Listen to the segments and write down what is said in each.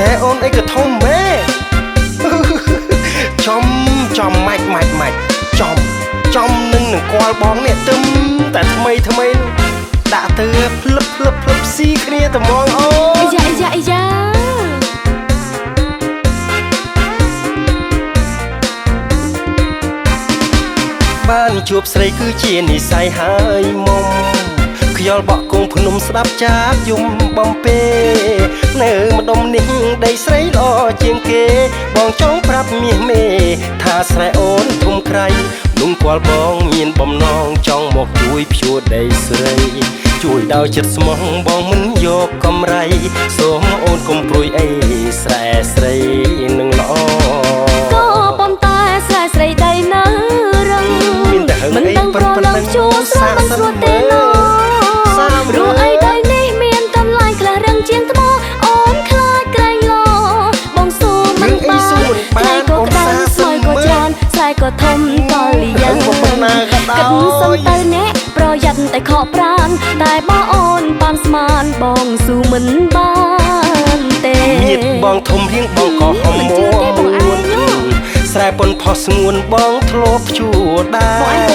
ស្រែអូនអីក៏ធំម៉ែចំម៉ាច់ចំនឹងគាល់បងនេះទឹមតែថ្មីដាក់ទៅភ្លឹបស៊ីគ្នាត្មងអូនអាយ៉ាបានជួបស្រីគឺជានិស័យហើយមុំខ្យល់បក់គង់ភ្នំស្ដាប់ចាបយំបំពេនៅម្ដុំនេះដីស្រីល្អជាងគេបងចង់ប្រាប់មាសមេថាស្រែអូនធំក្រៃលំគាល់បងមានបំណងចង់មកជួយភ្ជួរដីស្រីជួយដោយចិត្តស្មោះបងមិនយកកម្រៃសូមអូនកុំព្រួយអីស្រែស្រីនឹងល្អក៏ប៉ុន្តែស្រែស្រីដីនៅរឹងមិនដឹងប្រឡងជួស្រែមិនស្រួលទេណោព្រោះអីដីនេះមានកន្លែងខ្លះរឹងជាងថ្មអូនខ្លាចក្រែងលោបងស៊ូមិនបានខ្លាចក៏ក្តៅស្មៅក៏ចានស្រែក៏ធំតលីយ៉ាងគិតសុំទៅអ្នកប្រយ័ត្នតែខកប្រានតែបើអូនបានស្មានបងស៊ូមិនបានទេញាតបងធំរៀងបងក៏ហមមួនស្រែប៉ុនផុសស្ងួនបងធ្លាប់ជួដែរ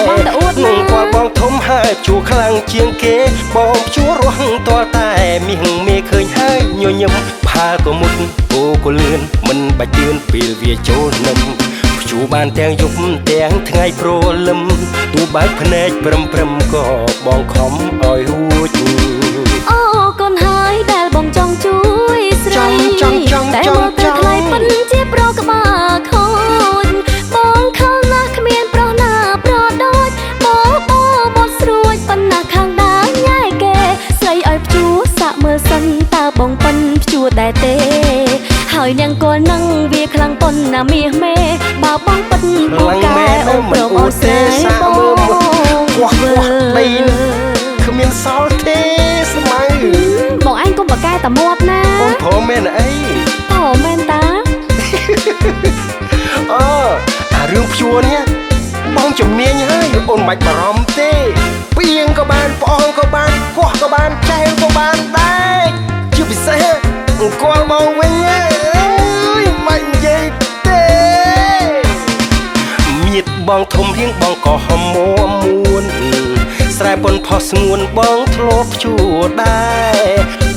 នឹងគាត់បងធំហើយជួខ្លាំងជាងគេបងជួរស់ទាល់តែមាសមេឃើញហើយញញឹមផាលក៏មុតអូក៏លឿនមិនបាច់ជឿនពេលវាចូលនឹមជួបានទាំងយប់ទាំងថ្ងៃព្រលឹមទូបើកភ្នែកព្រមក៏បងខំឲ្យរួចអូកូនហើយដែលបងចង់ជួយស្រីតែមកទៅថ្លៃប៉ុនជាប្រក្បាលខូចបងខលណាស់គ្មានប្រុសណាប្រដូចបត់ស្រួចប៉ុណ្ណាខាងដើមញ៉ែគេស្រីឲ្យភ្ជួរសាក់មើលសិនតើបងប៉ុនភ្ជួរដែរទេហើយនាងកលនឹងវាខ្លាំងប៉ុនណាមាសមេបើបងប៉ុនពូកែអូនព្រមអូនស្រែបងដីគ្មានសល់ទេស្មៅបងឯងកុំបកែតមាត់ណាអូនព្រមមែនអីអូមែនតាអារឿងភ្ជួរនេះបងជំនាញហើយអូនមិនបារម្ភទេពីងក៏បានផ្អងក៏បានគោះក៏បានចែវក៏បានដែរជាពិសេសអង្គលបងវិញអើយមិននិយាយទេមៀតបងធំរៀងបងក៏ហមមួនស្រែប៉ុនផុសស្ងួនបងធ្លាប់ជួដែរ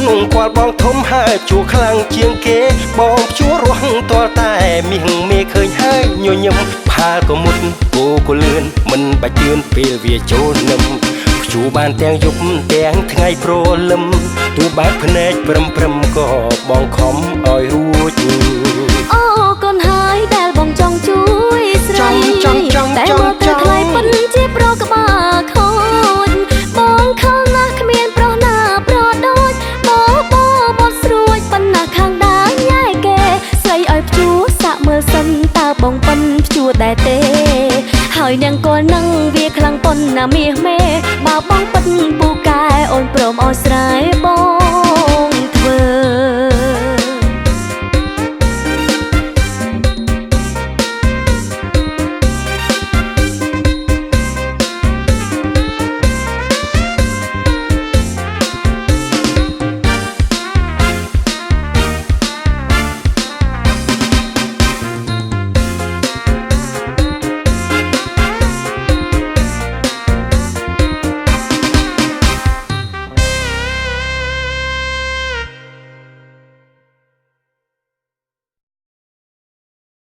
នឹងគាត់បងធំហើយជួខ្លាំងជាងគេបងជួរស់ទាល់តែមាសមេឃើញហើយញញឹមផាលក៏មុតអូក៏លឿនមិនបាច់ជឿនពេលវាចូលនឹមជួបានទាំងយប់ទាំងថ្ងៃព្រលឹមទូបើកភ្នែកព្រមក៏បងខំឲ្យរួចអូកូនហើយដែលបងចង់ជួយស្រីតែមកទៅថ្លៃប៉ុនជាប្រក្បាលខូចបងខលណាស់គ្មានប្រុសណាប្រដូចបត់ស្រួចប៉ុណ្ណាខាងដើមញ៉ែគេស្រីឲ្យភ្ជួរសាក់មើលសិនតើបងប៉ុនភ្ជួរដែរទេហើយនាងកលនឹងវាខ្លាំងប៉ុនណាមាសមេបើបងប៉ុនពូកែអូនព្រមអូនស្រែបង